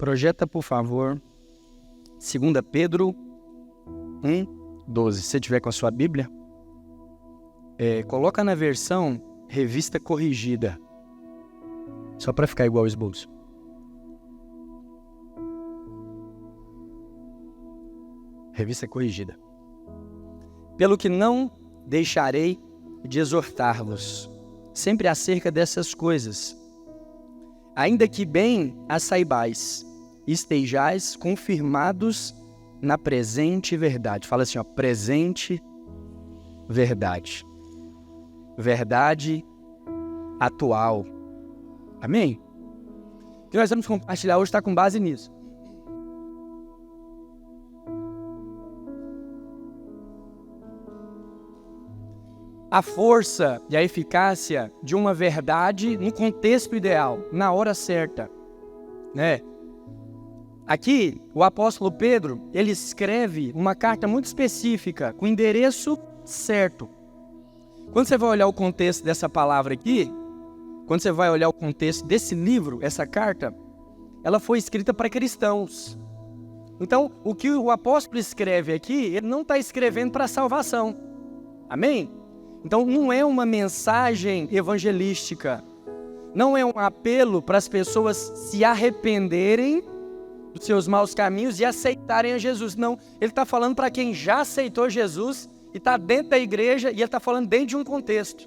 Projeta, por favor, 2 Pedro 1:12. Se você tiver com a sua Bíblia, coloca na versão Revista Corrigida, só para ficar igual o esboço. Revista Corrigida. Pelo que não deixarei de exortar-vos, sempre acerca dessas coisas, ainda que bem as saibais, estejais confirmados na presente verdade. Fala assim, presente verdade. Verdade atual. Amém? O que nós vamos compartilhar hoje está com base nisso. A força e a eficácia de uma verdade no contexto ideal, na hora certa, né? Aqui, o apóstolo Pedro, ele escreve uma carta muito específica, com o endereço certo. Quando você vai olhar o contexto dessa palavra aqui, quando você vai olhar o contexto desse livro, essa carta, ela foi escrita para cristãos. Então, o que o apóstolo escreve aqui, ele não está escrevendo para salvação. Amém? Então, não é uma mensagem evangelística. Não é um apelo para as pessoas se arrependerem dos seus maus caminhos e aceitarem a Jesus. Não, ele está falando para quem já aceitou Jesus e está dentro da igreja, e ele está falando dentro de um contexto.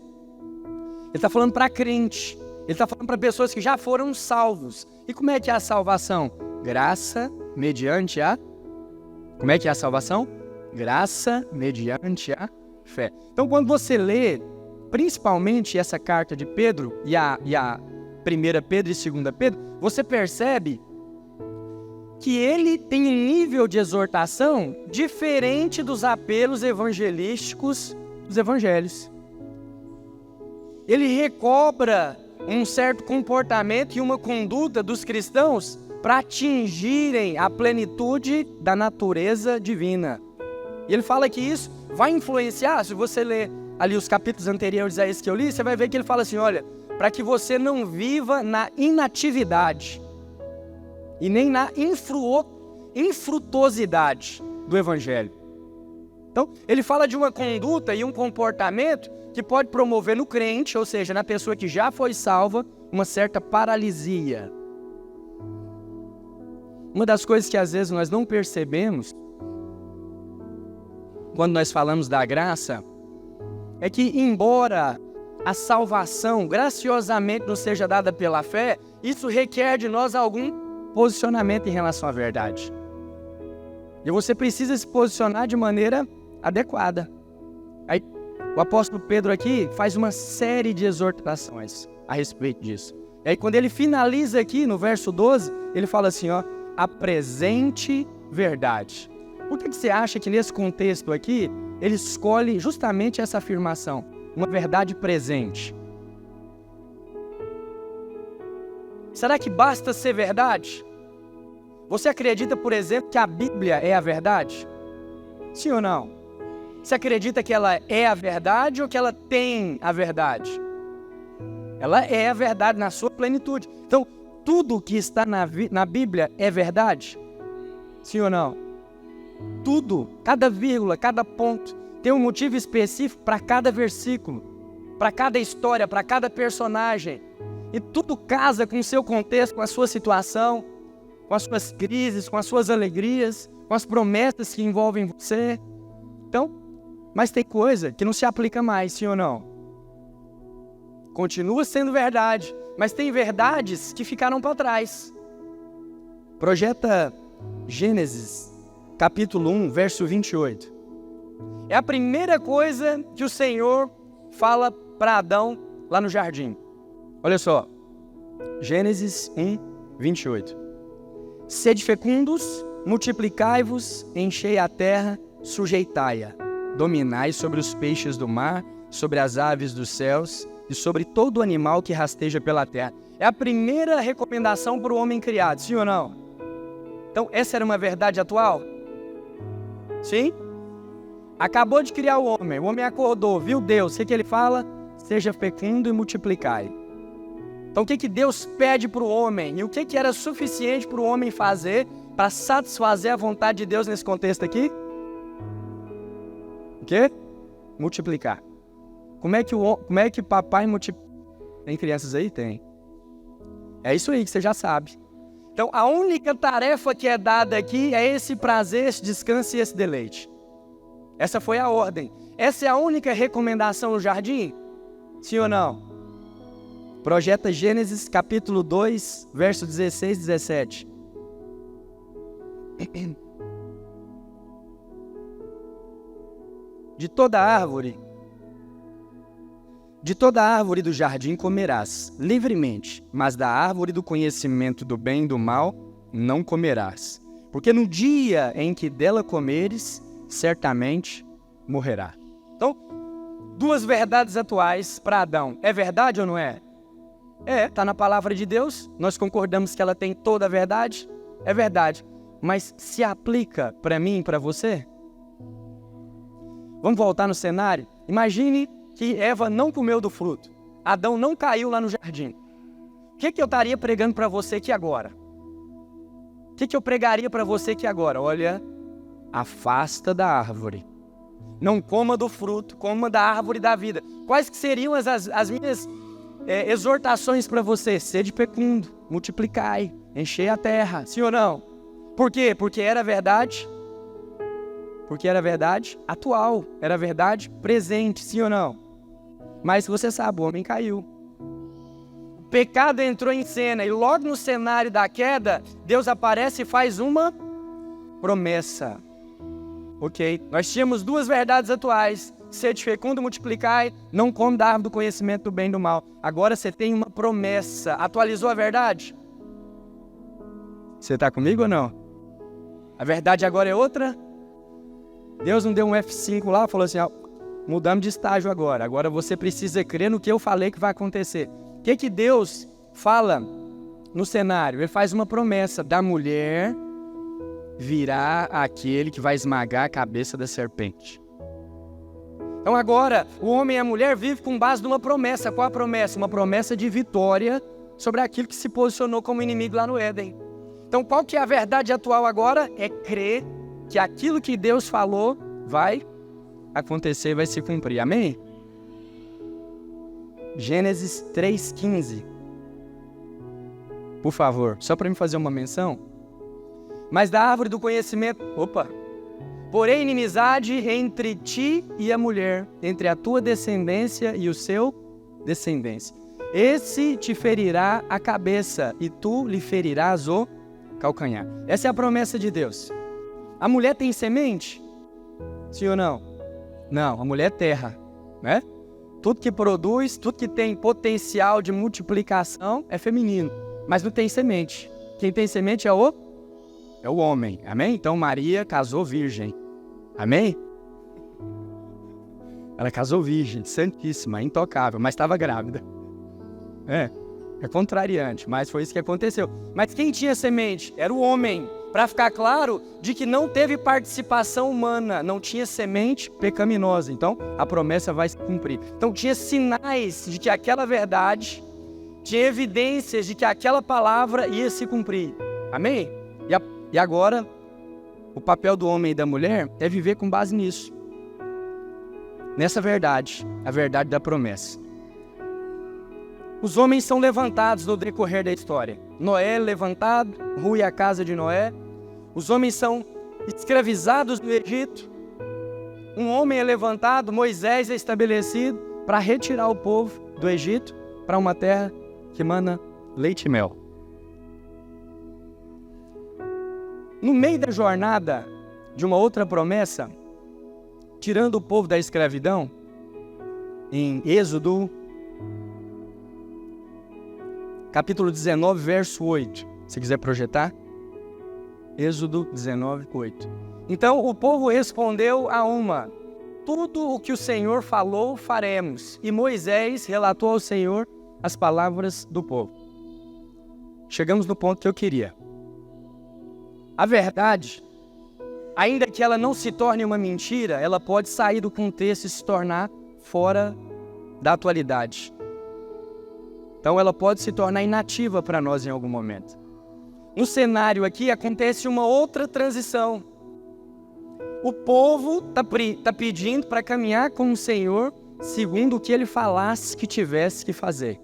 Ele está falando para crente. Ele está falando para pessoas que já foram salvos. E como é que é a salvação? Graça mediante a... Como é que é a salvação? Graça mediante a fé. Então, quando você lê, principalmente essa carta de Pedro e a 1 Pedro e 2 Pedro, você percebe que ele tem um nível de exortação diferente dos apelos evangelísticos dos evangelhos. Ele recobra um certo comportamento e uma conduta dos cristãos para atingirem a plenitude da natureza divina. E ele fala que isso vai influenciar, se você ler ali os capítulos anteriores a esse que eu li, você vai ver que ele fala assim, olha, para que você não viva na inatividade e nem na infrutuosidade do evangelho. Então, ele fala de uma conduta e um comportamento que pode promover no crente, ou seja, na pessoa que já foi salva, uma certa paralisia. Uma das coisas que às vezes nós não percebemos quando nós falamos da graça, é que embora a salvação graciosamente nos seja dada pela fé, isso requer de nós algum posicionamento em relação à verdade. E você precisa se posicionar de maneira adequada. Aí, o apóstolo Pedro aqui faz uma série de exortações a respeito disso. E aí, quando ele finaliza aqui no verso 12, ele fala assim, a presente verdade. Por que você acha que nesse contexto aqui, ele escolhe justamente essa afirmação, uma verdade presente? Será que basta ser verdade? Você acredita, por exemplo, que a Bíblia é a verdade? Sim ou não? Você acredita que ela é a verdade ou que ela tem a verdade? Ela é a verdade na sua plenitude. Então, tudo que está na Bíblia é verdade? Sim ou não? Tudo, cada vírgula, cada ponto, tem um motivo específico para cada versículo, para cada história, para cada personagem. E tudo casa com o seu contexto, com a sua situação, com as suas crises, com as suas alegrias, com as promessas que envolvem você. Então, mas tem coisa que não se aplica mais, sim ou não? Continua sendo verdade, mas tem verdades que ficaram para trás. Projeta Gênesis, capítulo 1, verso 28. É a primeira coisa que o Senhor fala para Adão lá no jardim. Olha só, Gênesis 1, 28. Sede fecundos, multiplicai-vos, enchei a terra, sujeitai-a. Dominai sobre os peixes do mar, sobre as aves dos céus e sobre todo animal que rasteja pela terra. É a primeira recomendação para o homem criado, sim ou não? Então, essa era uma verdade atual? Sim? Acabou de criar o homem acordou, viu Deus, o que ele fala? Seja fecundo e multiplicai. Então o que Deus pede para o homem? E o que era suficiente para o homem fazer para satisfazer a vontade de Deus nesse contexto aqui? O quê? Multiplicar. Como é que papai multiplica? Tem crianças aí? Tem. É isso aí que você já sabe. Então a única tarefa que é dada aqui é esse prazer, esse descanso e esse deleite. Essa foi a ordem. Essa é a única recomendação no jardim? Sim ou não? Projeta Gênesis capítulo 2, verso 16 e 17. De toda árvore do jardim comerás, livremente, mas da árvore do conhecimento do bem e do mal não comerás. Porque no dia em que dela comeres, certamente morrerá. Então, duas verdades atuais para Adão. É verdade ou não é? É, está na palavra de Deus. Nós concordamos que ela tem toda a verdade. É verdade. Mas se aplica para mim e para você? Vamos voltar no cenário? Imagine que Eva não comeu do fruto. Adão não caiu lá no jardim. O que eu estaria pregando para você aqui agora? O que eu pregaria para você aqui agora? Olha, afasta da árvore. Não coma do fruto, coma da árvore da vida. Quais que seriam as minhas exortações para você? Sede fecundo, multiplicai, enchei a terra. Sim ou não? Por quê? Porque era verdade. Porque era verdade atual, era verdade presente, sim ou não? Mas você sabe, o homem caiu. O pecado entrou em cena e logo no cenário da queda, Deus aparece e faz uma promessa. Ok? Nós tínhamos duas verdades atuais. Sede fecundo, multiplicai, não come da árvore do conhecimento do bem e do mal. Agora você tem uma promessa. Atualizou a verdade? Você está comigo ou não? A verdade agora é outra? Deus não deu um F5 lá, falou assim, ó, mudamos de estágio agora. Agora você precisa crer no que eu falei que vai acontecer. O que Deus fala no cenário? Ele faz uma promessa. Da mulher virá aquele que vai esmagar a cabeça da serpente. Então agora, o homem e a mulher vivem com base numa promessa. Qual a promessa? Uma promessa de vitória sobre aquilo que se posicionou como inimigo lá no Éden. Então qual que é a verdade atual agora? É crer que aquilo que Deus falou vai acontecer, vai se cumprir. Amém? Gênesis 3,15. Por favor, só para me fazer uma menção. Mas da árvore do conhecimento... Porém, inimizade entre ti e a mulher, entre a tua descendência e o seu descendência. Esse te ferirá a cabeça e tu lhe ferirás o calcanhar. Essa é a promessa de Deus. A mulher tem semente? Sim ou não? Não, a mulher é terra, né? Tudo que produz, tudo que tem potencial de multiplicação é feminino, mas não tem semente. Quem tem semente é o homem, amém? Então Maria casou virgem, amém? Ela casou virgem, santíssima, intocável, mas estava grávida. É contrariante, mas foi isso que aconteceu. Mas quem tinha semente? Era o homem. Para ficar claro de que não teve participação humana, não tinha semente pecaminosa. Então, a promessa vai se cumprir. Então, tinha sinais de que aquela verdade, tinha evidências de que aquela palavra ia se cumprir. Amém? E agora, o papel do homem e da mulher é viver com base nisso. Nessa verdade, a verdade da promessa. Os homens são levantados no decorrer da história. Noé é levantado, Rui a casa de Noé. Os homens são escravizados no Egito. Um homem é levantado, Moisés é estabelecido para retirar o povo do Egito para uma terra que mana leite e mel. No meio da jornada de uma outra promessa, tirando o povo da escravidão, em Êxodo, capítulo 19, verso 8. Se quiser projetar. Êxodo 19, 8. Então o povo respondeu a uma: tudo o que o Senhor falou, faremos. E Moisés relatou ao Senhor as palavras do povo. Chegamos no ponto que eu queria. A verdade, ainda que ela não se torne uma mentira, ela pode sair do contexto e se tornar fora da atualidade. Então ela pode se tornar inativa para nós em algum momento. No cenário aqui acontece uma outra transição. O povo está pedindo para caminhar com o Senhor segundo o que ele falasse que tivesse que fazer.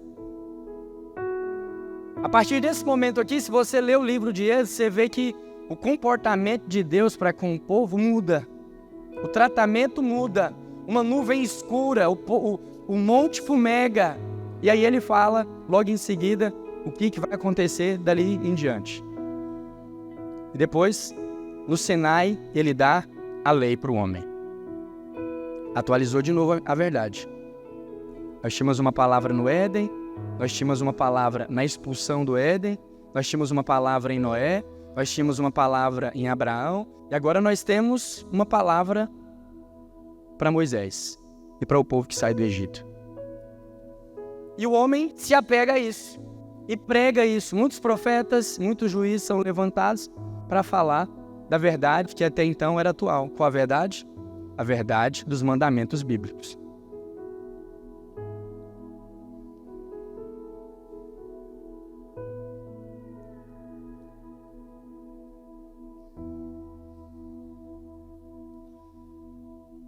A partir desse momento aqui, se você ler o livro de Êxodo, você vê que o comportamento de Deus para com o povo muda. O tratamento muda. Uma nuvem escura, o monte fumega. E aí ele fala, logo em seguida, o que vai acontecer dali em diante. E depois, no Sinai, ele dá a lei para o homem. Atualizou de novo a verdade. Nós tínhamos uma palavra no Éden, nós tínhamos uma palavra na expulsão do Éden, nós tínhamos uma palavra em Noé, nós tínhamos uma palavra em Abraão, e agora nós temos uma palavra para Moisés e para o povo que sai do Egito. E o homem se apega a isso e prega isso. Muitos profetas, muitos juízes são levantados para falar da verdade que até então era atual. Qual a verdade? A verdade dos mandamentos bíblicos.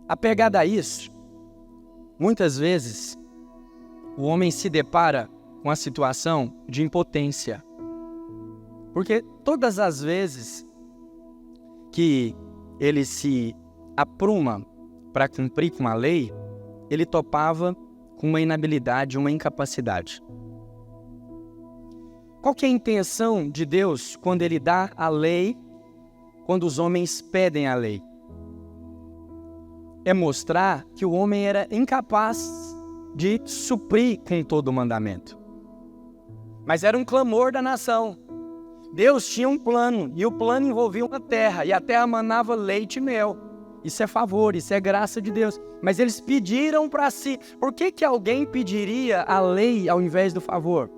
Apegado a isso, muitas vezes o homem se depara com a situação de impotência. Porque todas as vezes que ele se apruma para cumprir com a lei, ele topava com uma inabilidade, uma incapacidade. Qual que é a intenção de Deus quando ele dá a lei, quando os homens pedem a lei? É mostrar que o homem era incapaz de suprir com todo o mandamento. Mas era um clamor da nação. Deus tinha um plano, e o plano envolvia uma terra, e a terra manava leite e mel. Isso é favor, isso é graça de Deus. Mas eles pediram para si. Por que alguém pediria a lei ao invés do favor?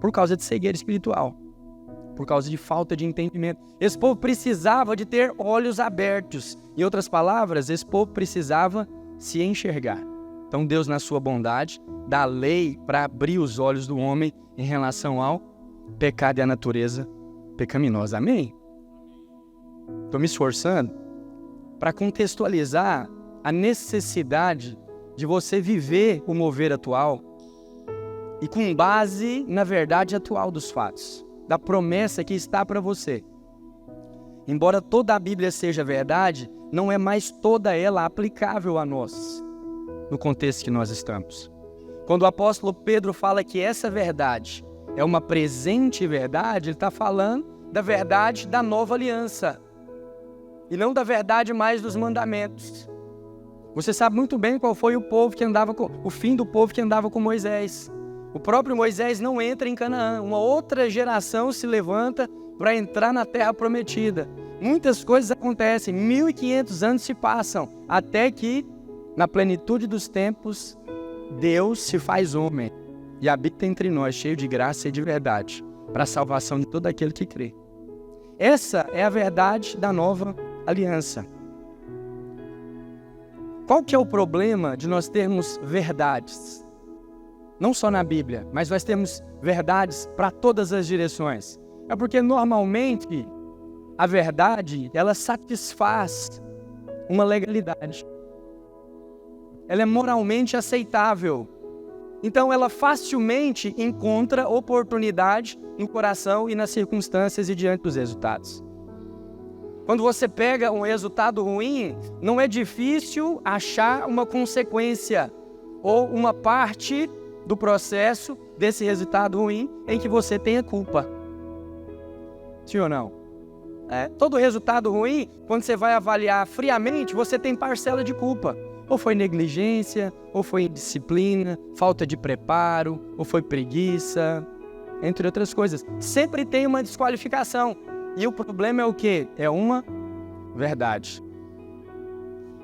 Por causa de cegueira espiritual. Por causa de falta de entendimento. Esse povo precisava de ter olhos abertos. Em outras palavras, esse povo precisava se enxergar. Então Deus, na sua bondade, dá a lei para abrir os olhos do homem em relação ao pecado e a natureza pecaminosa. Amém? Estou me esforçando para contextualizar a necessidade de você viver o mover atual e com base na verdade atual dos fatos, da promessa que está para você. Embora toda a Bíblia seja verdade, não é mais toda ela aplicável a nós, no contexto que nós estamos. Quando o apóstolo Pedro fala que essa verdade é uma presente verdade, ele está falando da verdade da nova aliança, e não da verdade mais dos mandamentos. Você sabe muito bem qual foi o fim do povo que andava com Moisés. O próprio Moisés não entra em Canaã. Uma outra geração se levanta para entrar na terra prometida. Muitas coisas acontecem, 1500 anos se passam, até que, na plenitude dos tempos, Deus se faz homem e habita entre nós, cheio de graça e de verdade, para a salvação de todo aquele que crê. Essa é a verdade da nova aliança. Qual que é o problema de nós termos verdades? Não só na Bíblia, mas nós temos verdades para todas as direções. É porque normalmente a verdade, ela satisfaz uma legalidade. Ela é moralmente aceitável. Então ela facilmente encontra oportunidade no coração e nas circunstâncias e diante dos resultados. Quando você pega um resultado ruim, não é difícil achar uma consequência ou uma parte do processo desse resultado ruim em que você tenha culpa. Sim ou não? Todo resultado ruim, quando você vai avaliar friamente, você tem parcela de culpa. Ou foi negligência, ou foi indisciplina, falta de preparo, ou foi preguiça, entre outras coisas. Sempre tem uma desqualificação. E o problema é o quê? É uma verdade.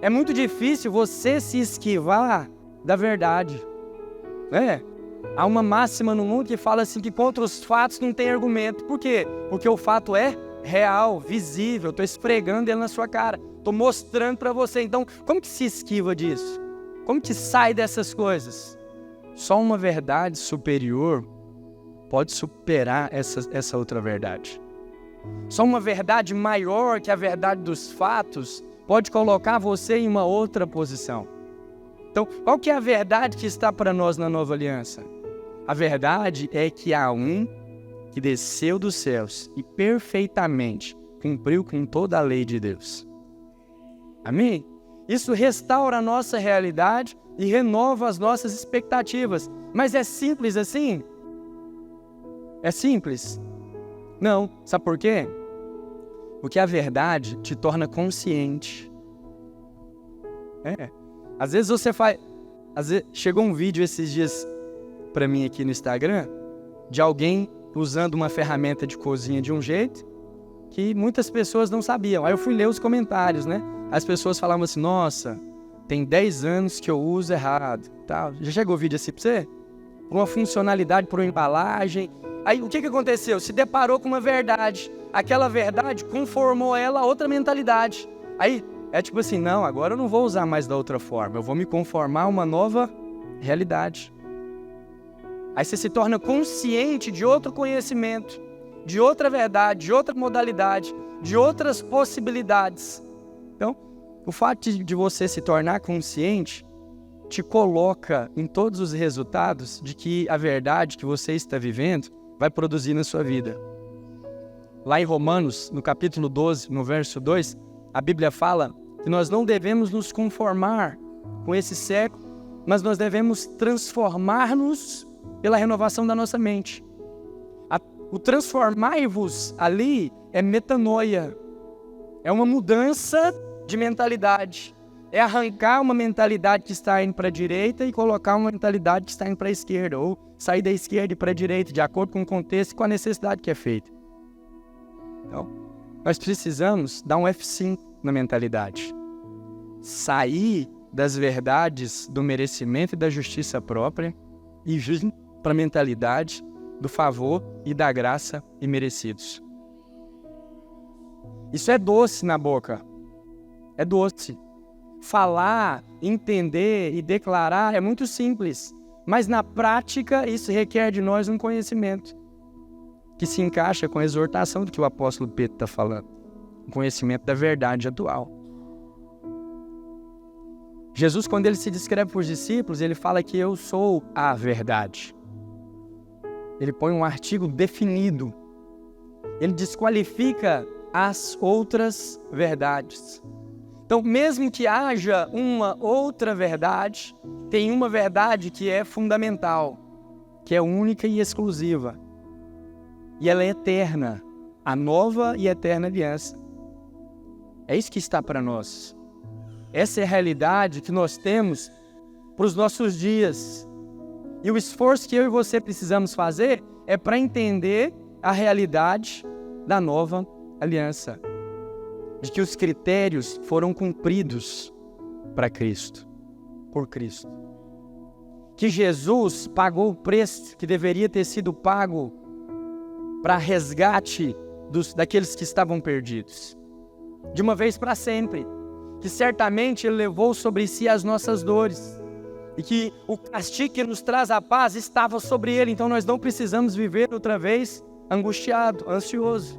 É muito difícil você se esquivar da verdade. Há uma máxima no mundo que fala assim que contra os fatos não tem argumento. Por quê? Porque o fato é real, visível. Estou esfregando ele na sua cara. Estou mostrando para você. Então, como que se esquiva disso? Como que sai dessas coisas? Só uma verdade superior pode superar essa outra verdade. Só uma verdade maior que a verdade dos fatos pode colocar você em uma outra posição. Então, qual que é a verdade que está para nós na nova aliança? A verdade é que há um que desceu dos céus e perfeitamente cumpriu com toda a lei de Deus. Amém? Isso restaura a nossa realidade e renova as nossas expectativas. Mas é simples assim? É simples? Não. Sabe por quê? Porque a verdade te torna consciente. Às vezes você faz... Chegou um vídeo esses dias para mim aqui no Instagram de alguém usando uma ferramenta de cozinha de um jeito que muitas pessoas não sabiam. Aí eu fui ler os comentários, né? As pessoas falavam assim, nossa, tem 10 anos que eu uso errado. Tal. Já chegou o vídeo assim pra você? Uma funcionalidade para uma embalagem. Aí o que aconteceu? Se deparou com uma verdade. Aquela verdade conformou ela a outra mentalidade. Aí é tipo assim, não, agora eu não vou usar mais da outra forma. Eu vou me conformar a uma nova realidade. Aí você se torna consciente de outro conhecimento, de outra verdade, de outra modalidade, de outras possibilidades. Então, o fato de você se tornar consciente te coloca em todos os resultados de que a verdade que você está vivendo vai produzir na sua vida. Lá em Romanos, no capítulo 12, no verso 2, a Bíblia fala que nós não devemos nos conformar com esse século, mas nós devemos transformar-nos pela renovação da nossa mente. O transformai-vos ali é metanoia, é uma mudança de mentalidade, é arrancar uma mentalidade que está indo para a direita e colocar uma mentalidade que está indo para a esquerda, ou sair da esquerda e para a direita, de acordo com o contexto e com a necessidade que é feita. Então, nós precisamos dar um F5 na mentalidade. Sair das verdades do merecimento e da justiça própria e vir para a mentalidade do favor e da graça imerecidos. Isso é doce na boca. É doce. Falar, entender e declarar é muito simples, mas na prática isso requer de nós um conhecimento que se encaixa com a exortação do que o apóstolo Pedro está falando, um conhecimento da verdade atual. Jesus, quando ele se descreve para os discípulos, ele fala que eu sou a verdade. Ele põe um artigo definido. Ele desqualifica as outras verdades. Então, mesmo que haja uma outra verdade, tem uma verdade que é fundamental, que é única e exclusiva. E ela é eterna, a nova e eterna aliança. É isso que está para nós. Essa é a realidade que nós temos para os nossos dias. E o esforço que eu e você precisamos fazer é para entender a realidade da nova aliança. De que os critérios foram cumpridos para Cristo, por Cristo. Que Jesus pagou o preço que deveria ter sido pago para resgate daqueles que estavam perdidos. De uma vez para sempre. Que certamente Ele levou sobre si as nossas dores. E que o castigo que nos traz a paz estava sobre Ele. Então nós não precisamos viver outra vez angustiado, ansioso.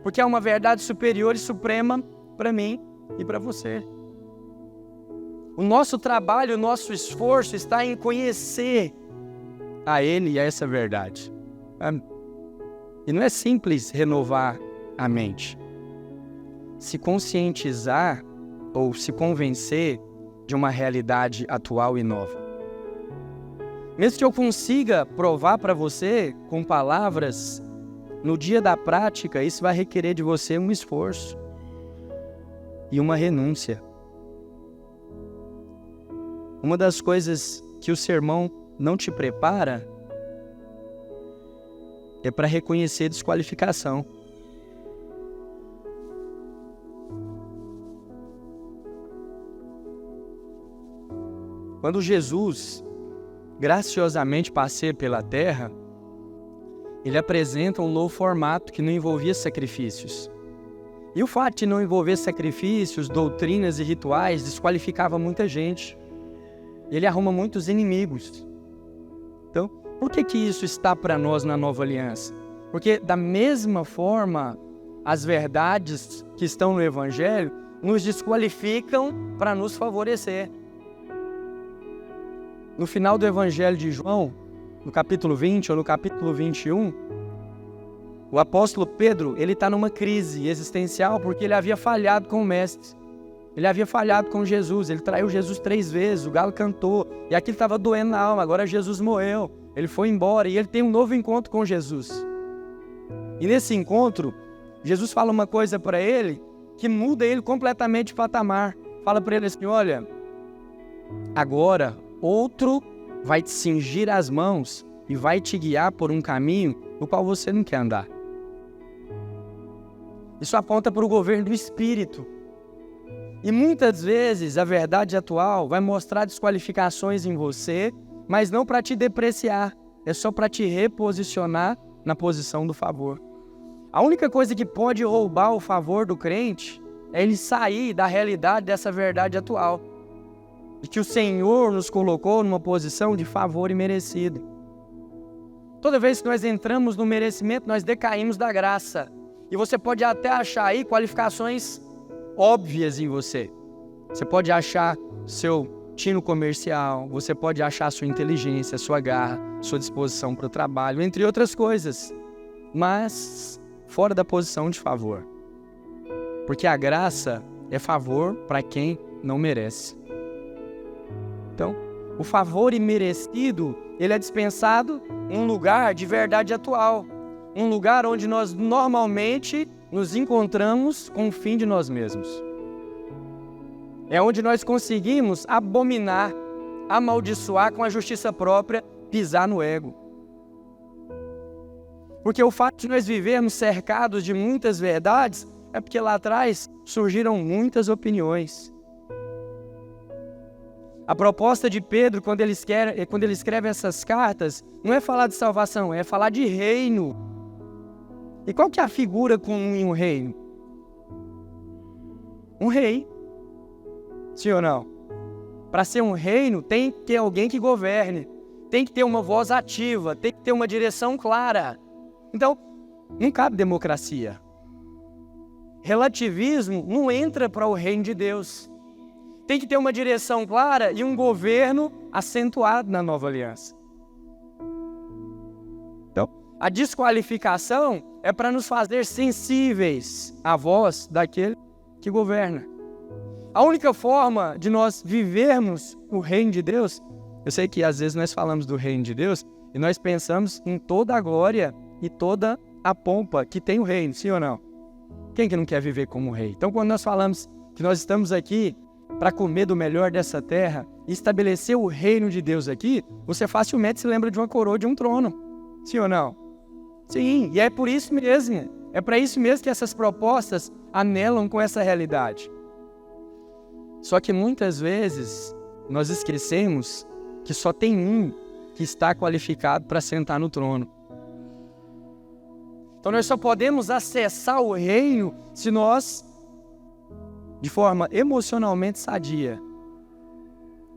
Porque há uma verdade superior e suprema para mim e para você. O nosso trabalho, o nosso esforço está em conhecer a Ele e a essa verdade. E não é simples renovar a mente. Se conscientizar ou se convencer de uma realidade atual e nova. Mesmo que eu consiga provar para você com palavras, no dia da prática, isso vai requerer de você um esforço e uma renúncia. Uma das coisas que o sermão não te prepara é para reconhecer desqualificação. Quando Jesus graciosamente passeia pela terra, ele apresenta um novo formato que não envolvia sacrifícios. E o fato de não envolver sacrifícios, doutrinas e rituais desqualificava muita gente. Ele arruma muitos inimigos. Então, por que isso está para nós na nova aliança? Porque da mesma forma, as verdades que estão no Evangelho nos desqualificam para nos favorecer. No final do Evangelho de João, no capítulo 20 ou no capítulo 21, o apóstolo Pedro, ele está numa crise existencial porque ele havia falhado com o Mestre. Ele havia falhado com Jesus, ele traiu Jesus 3 vezes, o galo cantou, e aquilo estava doendo na alma, agora Jesus morreu, ele foi embora e ele tem um novo encontro com Jesus. E nesse encontro, Jesus fala uma coisa para ele que muda ele completamente de patamar. Fala para ele assim, olha, agora outro vai te cingir as mãos e vai te guiar por um caminho no qual você não quer andar. Isso aponta para o governo do Espírito. E muitas vezes a verdade atual vai mostrar desqualificações em você, mas não para te depreciar, é só para te reposicionar na posição do favor. A única coisa que pode roubar o favor do crente é ele sair da realidade dessa verdade atual, de que o Senhor nos colocou numa posição de favor imerecido. Toda vez que nós entramos no merecimento, nós decaímos da graça. E você pode até achar aí qualificações óbvias em você. Você pode achar seu tino comercial, você pode achar sua inteligência, sua garra, sua disposição para o trabalho, entre outras coisas. Mas fora da posição de favor. Porque a graça é favor para quem não merece. Então, o favor imerecido, ele é dispensado em um lugar de verdade atual. Um lugar onde nós normalmente nos encontramos com o fim de nós mesmos. É onde nós conseguimos abominar, amaldiçoar com a justiça própria, pisar no ego. Porque o fato de nós vivermos cercados de muitas verdades é porque lá atrás surgiram muitas opiniões. A proposta de Pedro, quando ele escreve essas cartas, não é falar de salvação, é falar de reino. E qual que é a figura comum em um reino? Um rei. Sim ou não? Para ser um reino, tem que ter alguém que governe. Tem que ter uma voz ativa, tem que ter uma direção clara. Então, não cabe democracia. Relativismo não entra para o reino de Deus. Tem que ter uma direção clara e um governo acentuado na nova aliança. Então, a desqualificação é para nos fazer sensíveis à voz daquele que governa. A única forma de nós vivermos o reino de Deus, eu sei que às vezes nós falamos do reino de Deus e nós pensamos em toda a glória e toda a pompa que tem o reino, sim ou não? Quem que não quer viver como rei? Então, quando nós falamos que nós estamos aqui para comer do melhor dessa terra e estabelecer o reino de Deus aqui, você facilmente se lembra de uma coroa, de um trono. Sim ou não? Sim, e é por isso mesmo, é para isso mesmo que essas propostas anelam com essa realidade. Só que muitas vezes nós esquecemos que só tem um que está qualificado para sentar no trono. Então nós só podemos acessar o reino se nós, de forma emocionalmente sadia,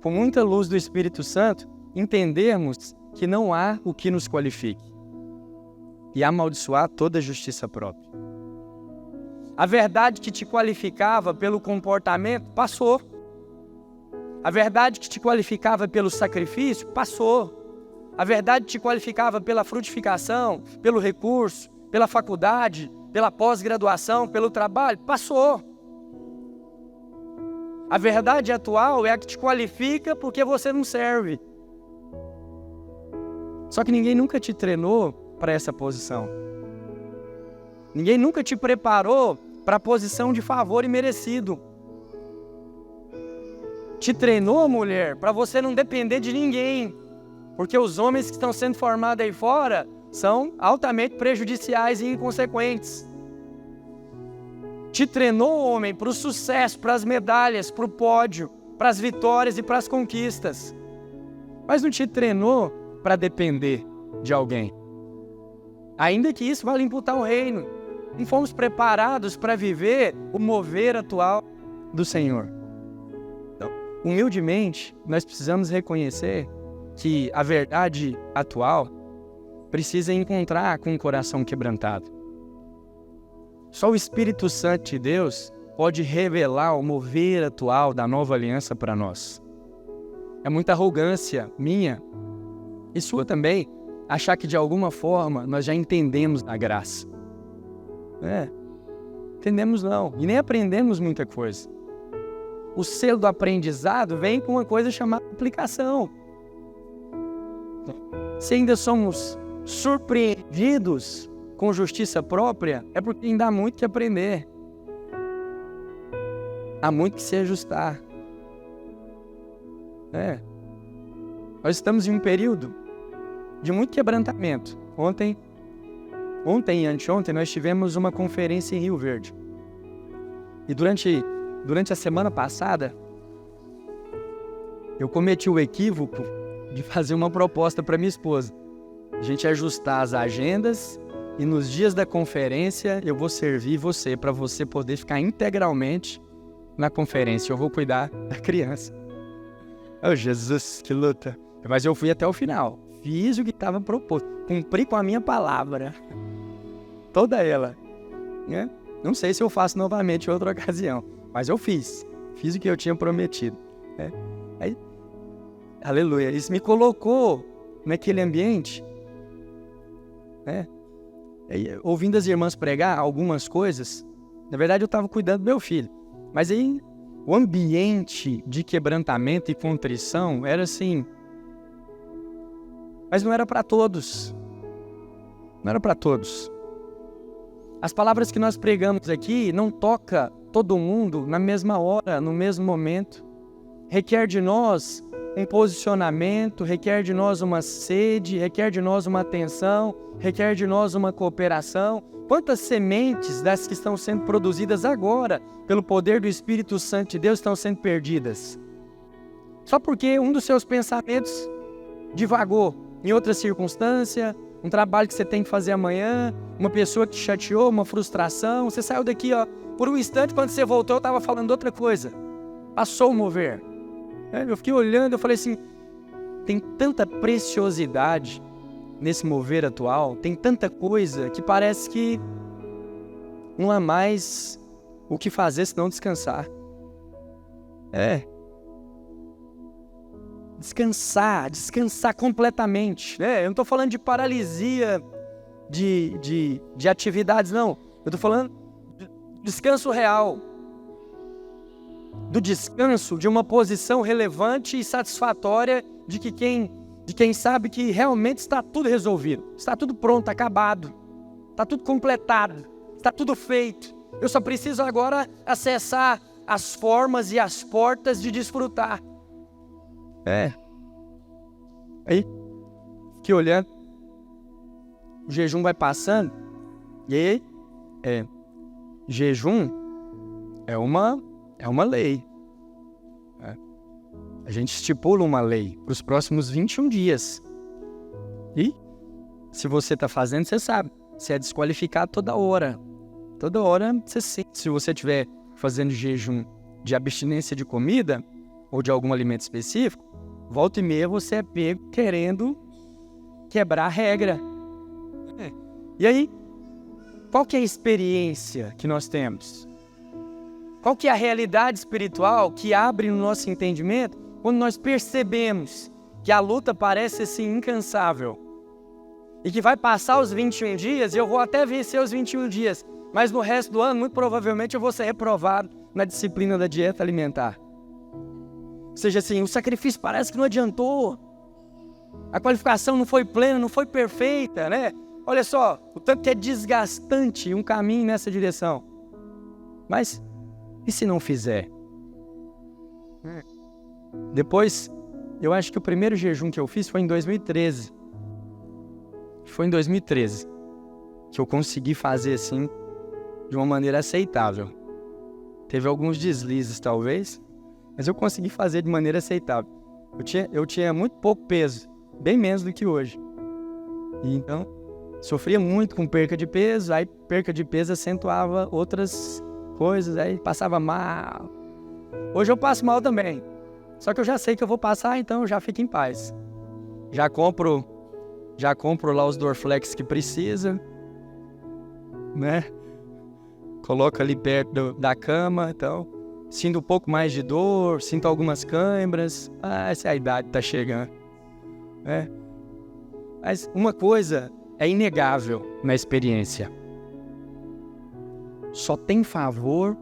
com muita luz do Espírito Santo, entendermos que não há o que nos qualifique e amaldiçoar toda a justiça própria. A verdade que te qualificava pelo comportamento passou. A verdade que te qualificava pelo sacrifício passou. A verdade que te qualificava pela frutificação, pelo recurso, pela faculdade, pela pós-graduação, pelo trabalho, passou. A verdade atual é a que te qualifica porque você não serve. Só que ninguém nunca te treinou para essa posição. Ninguém nunca te preparou para a posição de favor imerecido. Te treinou, mulher, para você não depender de ninguém. Porque os homens que estão sendo formados aí fora são altamente prejudiciais e inconsequentes. Te treinou, homem, para o sucesso, para as medalhas, para o pódio, para as vitórias e para as conquistas. Mas não te treinou para depender de alguém. Ainda que isso vá lhe imputar o reino. Não fomos preparados para viver o mover atual do Senhor. Então, humildemente, nós precisamos reconhecer que a verdade atual precisa encontrar com o coração quebrantado. Só o Espírito Santo de Deus pode revelar o mover atual da nova aliança para nós. É muita arrogância minha e sua também achar que de alguma forma nós já entendemos a graça. Entendemos não, e nem aprendemos muita coisa. O selo do aprendizado vem com uma coisa chamada aplicação. Se ainda somos surpreendidos com justiça própria, é porque ainda há muito que aprender. Há muito que se ajustar. Nós estamos em um período de muito quebrantamento. Ontem e anteontem nós tivemos uma conferência em Rio Verde. E durante a semana passada, eu cometi o equívoco de fazer uma proposta para minha esposa. A gente ajustar as agendas e nos dias da conferência eu vou servir você para você poder ficar integralmente na conferência. Eu vou cuidar da criança. Oh, Jesus, que luta. Mas eu fui até o final. Fiz o que estava proposto. Cumpri com a minha palavra. Toda ela. Não sei se eu faço novamente em outra ocasião. Mas eu fiz. Fiz o que eu tinha prometido. Aí, aleluia. Isso me colocou naquele ambiente. Ouvindo as irmãs pregar algumas coisas. Na verdade, eu estava cuidando do meu filho. Mas aí, o ambiente de quebrantamento e contrição era assim. Mas não era para todos. Não era para todos. As palavras que nós pregamos aqui não tocam todo mundo na mesma hora, no mesmo momento. Requer de nós um posicionamento, requer de nós uma sede, requer de nós uma atenção, requer de nós uma cooperação. Quantas sementes das que estão sendo produzidas agora, pelo poder do Espírito Santo de Deus, estão sendo perdidas? Só porque um dos seus pensamentos divagou em outra circunstância, um trabalho que você tem que fazer amanhã, uma pessoa que te chateou, uma frustração. Você saiu daqui, por um instante, quando você voltou, eu estava falando outra coisa. Passou o mover. Eu fiquei olhando, eu falei assim, tem tanta preciosidade nesse mover atual, tem tanta coisa que parece que não há mais o que fazer senão descansar. Descansar completamente. Eu não estou falando de paralisia de atividades, não. Eu estou falando de descanso real. Do descanso de uma posição relevante e satisfatória de quem sabe que realmente está tudo resolvido, está tudo pronto, acabado, está tudo completado, está tudo feito. Eu só preciso agora acessar as formas e as portas de desfrutar. Aí, fiquei olhando, o jejum vai passando, e aí, jejum é uma lei. A gente estipula uma lei para os próximos 21 dias. E, se você está fazendo, você sabe, você é desqualificado toda hora. Toda hora você sente. Se você estiver fazendo jejum de abstinência de comida, ou de algum alimento específico, volta e meia você é pego querendo quebrar a regra. E aí, qual que é a experiência que nós temos? Qual que é a realidade espiritual que abre no nosso entendimento quando nós percebemos que a luta parece assim incansável e que vai passar os 21 dias e eu vou até vencer os 21 dias, mas no resto do ano, muito provavelmente, eu vou ser reprovado na disciplina da dieta alimentar. Ou seja, assim, o sacrifício parece que não adiantou. A qualificação não foi plena, não foi perfeita, né? Olha só, o tanto que é desgastante um caminho nessa direção. Mas, e se não fizer? Depois, eu acho que o primeiro jejum que eu fiz foi em 2013. Foi em 2013 que eu consegui fazer assim, de uma maneira aceitável. Teve alguns deslizes, talvez, mas eu consegui fazer de maneira aceitável. Eu tinha muito pouco peso, bem menos do que hoje. E então, sofria muito com perca de peso, aí perca de peso acentuava outras coisas, aí passava mal. Hoje eu passo mal também, só que eu já sei que eu vou passar, então eu já fico em paz. Já compro lá os Dorflex que precisa, né? Coloco ali perto da cama, então sinto um pouco mais de dor, sinto algumas câimbras. Essa é a idade, tá chegando, né? Mas uma coisa é inegável na experiência: só tem favor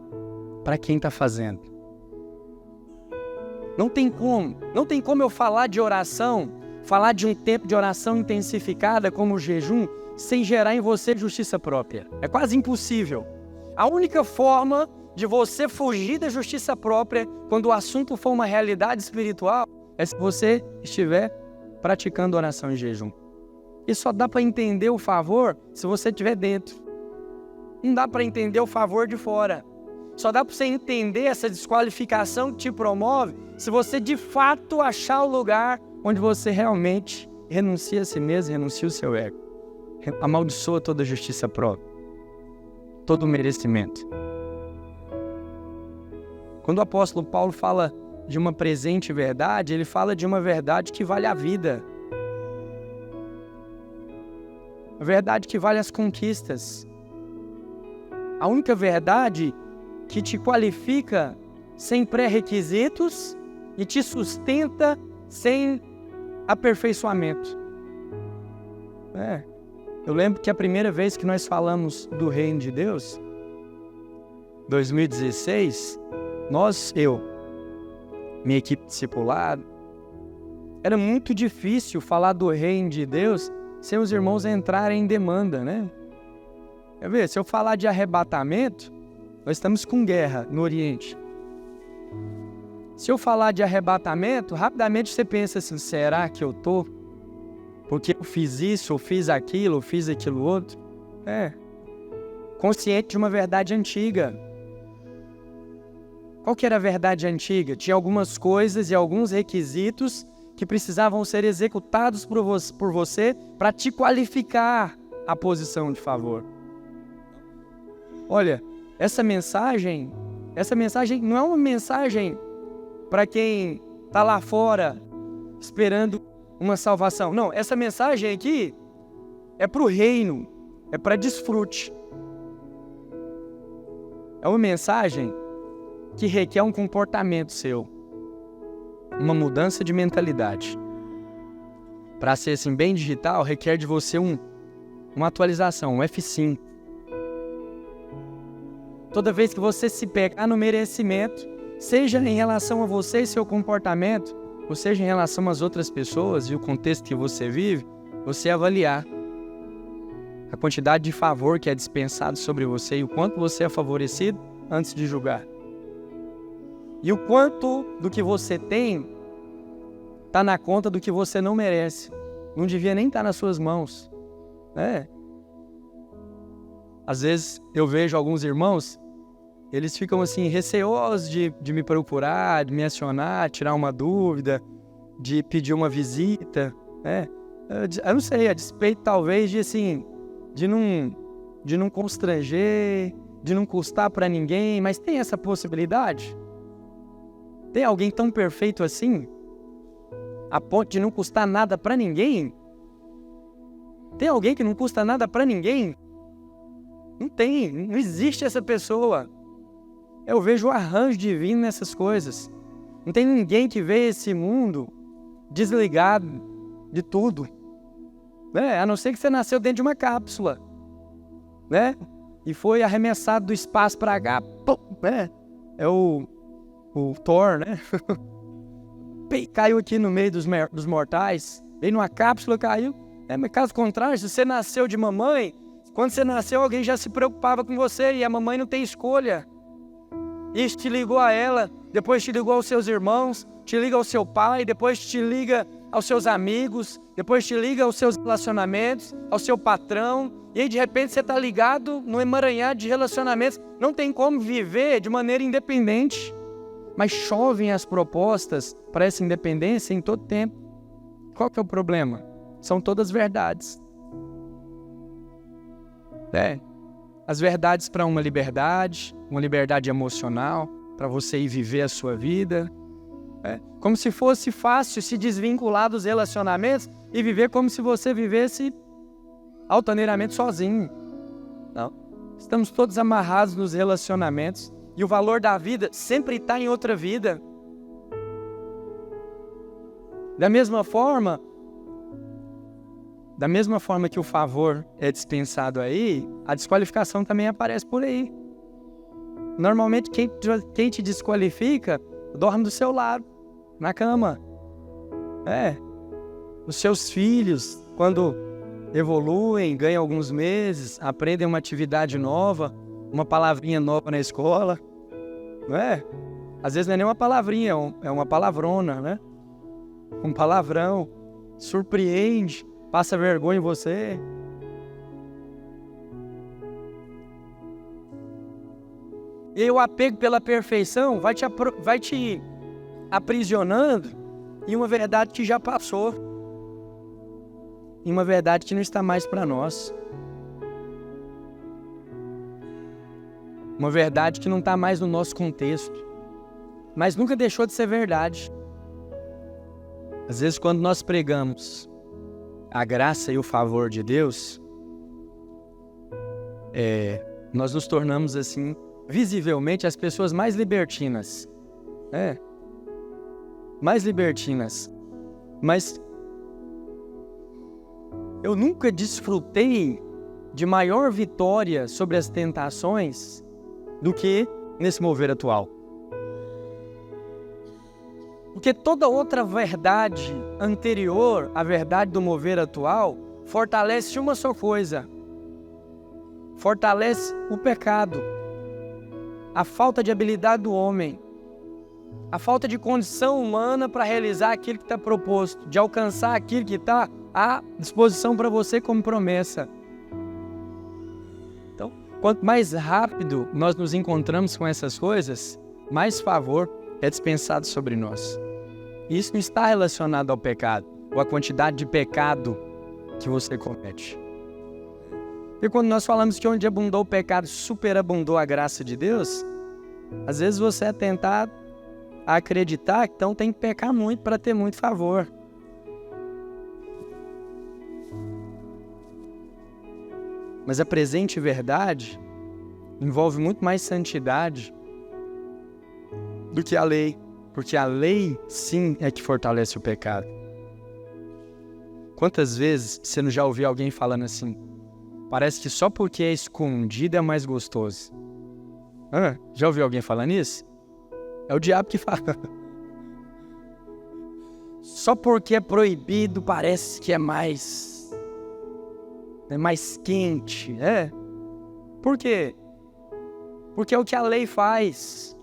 para quem está fazendo. Não tem como eu falar de oração, falar de um tempo de oração intensificada como o jejum, sem gerar em você justiça própria. É quase impossível. A única forma de você fugir da justiça própria, quando o assunto for uma realidade espiritual, é se você estiver praticando oração em jejum. E só dá para entender o favor se você estiver dentro. Não dá para entender o favor de fora. Só dá para você entender essa desqualificação que te promove se você de fato achar o lugar onde você realmente renuncia a si mesmo, renuncia o seu ego. Amaldiçoa toda a justiça própria, todo o merecimento. Quando o apóstolo Paulo fala de uma presente verdade, ele fala de uma verdade que vale a vida. A verdade que vale as conquistas. A única verdade que te qualifica sem pré-requisitos e te sustenta sem aperfeiçoamento. Eu lembro que a primeira vez que nós falamos do reino de Deus, 2016, minha equipe discipulada, era muito difícil falar do reino de Deus sem os irmãos entrarem em demanda, né? Quer ver? Se eu falar de arrebatamento, nós estamos com guerra no Oriente. Se eu falar de arrebatamento, rapidamente você pensa assim: será que eu tô? Porque eu fiz isso, eu fiz aquilo, eu fiz aquilo outro. Consciente de uma verdade antiga. Qual que era a verdade antiga? Tinha algumas coisas e alguns requisitos que precisavam ser executados por você para te qualificar à posição de favor. Olha, essa mensagem não é uma mensagem para quem está lá fora esperando uma salvação. Não, essa mensagem aqui é para o reino, é para desfrute. É uma mensagem que requer um comportamento seu, uma mudança de mentalidade. Para ser assim bem digital, requer de você uma atualização, um F5. Toda vez que você se pegar no merecimento, seja em relação a você e seu comportamento, ou seja em relação às outras pessoas e o contexto que você vive, você avaliar a quantidade de favor que é dispensado sobre você e o quanto você é favorecido antes de julgar. E o quanto do que você tem está na conta do que você não merece. Não devia nem estar nas suas mãos. Às vezes eu vejo alguns irmãos, eles ficam assim receosos de me procurar, de me acionar, tirar uma dúvida, de pedir uma visita, Eu não sei, a despeito talvez de não constranger, de não custar para ninguém, mas tem essa possibilidade? Tem alguém tão perfeito assim, a ponto de não custar nada para ninguém? Tem alguém que não custa nada para ninguém? Não tem, não existe essa pessoa. Eu vejo o arranjo divino nessas coisas. Não tem ninguém que vê esse mundo desligado de tudo. A não ser que você nasceu dentro de uma cápsula, e foi arremessado do espaço para cá. É o Thor, Caiu aqui no meio dos mortais. Veio numa cápsula, caiu. Mas caso contrário, se você nasceu de mamãe, quando você nasceu, alguém já se preocupava com você e a mamãe não tem escolha. Isso te ligou a ela, depois te ligou aos seus irmãos, te liga ao seu pai, depois te liga aos seus amigos, depois te liga aos seus relacionamentos, ao seu patrão, e aí de repente você está ligado no emaranhado de relacionamentos. Não tem como viver de maneira independente, mas chovem as propostas para essa independência em todo tempo. Qual que é o problema? São todas verdades. As verdades para uma liberdade emocional, para você ir viver a sua vida, Como se fosse fácil se desvincular dos relacionamentos e viver como se você vivesse altaneiramente sozinho. Não. Estamos todos amarrados nos relacionamentos e o valor da vida sempre está em outra vida. Da mesma forma que o favor é dispensado aí, a desqualificação também aparece por aí. Normalmente quem te desqualifica dorme do seu lado, na cama. Os seus filhos, quando evoluem, ganham alguns meses, aprendem uma atividade nova, uma palavrinha nova na escola, não é? Às vezes não é nem uma palavrinha, é uma palavrona, né? Um palavrão, surpreende, passa vergonha em você. E o apego pela perfeição vai te aprisionando em uma verdade que já passou, em uma verdade que não está mais para nós, uma verdade que não está mais no nosso contexto, mas nunca deixou de ser verdade. Às vezes, quando nós pregamos a graça e o favor de Deus, nós nos tornamos assim, visivelmente, as pessoas mais libertinas. Mais libertinas. Mas eu nunca desfrutei de maior vitória sobre as tentações do que nesse mover atual. Porque toda outra verdade anterior à verdade do mover atual fortalece uma só coisa. Fortalece o pecado. A falta de habilidade do homem. A falta de condição humana para realizar aquilo que está proposto. De alcançar aquilo que está à disposição para você como promessa. Então, quanto mais rápido nós nos encontramos com essas coisas, mais favor é dispensado sobre nós. Isso não está relacionado ao pecado, ou à quantidade de pecado que você comete. E quando nós falamos que onde abundou o pecado, superabundou a graça de Deus, às vezes você é tentado a acreditar que então tem que pecar muito para ter muito favor. Mas a presente verdade envolve muito mais santidade do que a lei. Porque a lei, sim, é que fortalece o pecado. Quantas vezes você não já ouviu alguém falando assim? Parece que só porque é escondido é mais gostoso. Já ouviu alguém falando isso? É o diabo que fala. Só porque é proibido parece que é mais quente. Por quê? Porque é o que a lei faz.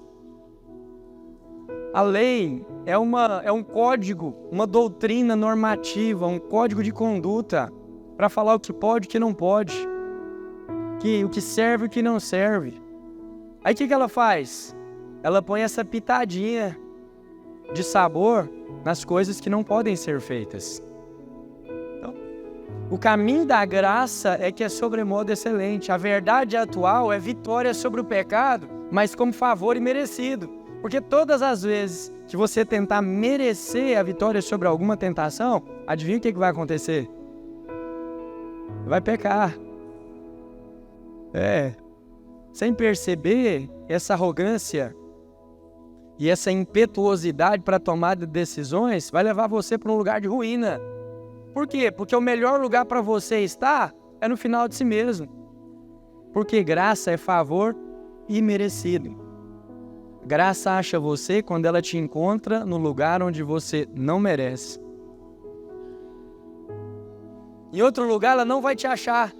A lei é um código, uma doutrina normativa, um código de conduta para falar o que pode e o que não pode, o que serve e o que não serve. Aí o que ela faz? Ela põe essa pitadinha de sabor nas coisas que não podem ser feitas. Então, o caminho da graça é que é sobremodo excelente. A verdade atual é vitória sobre o pecado, mas como favor imerecido. Porque todas as vezes que você tentar merecer a vitória sobre alguma tentação, adivinha o que vai acontecer? Vai pecar. Sem perceber, essa arrogância e essa impetuosidade para tomar decisões vai levar você para um lugar de ruína. Por quê? Porque o melhor lugar para você estar é no final de si mesmo. Porque graça é favor imerecido. Graça acha você quando ela te encontra no lugar onde você não merece. Em outro lugar ela não vai te achar.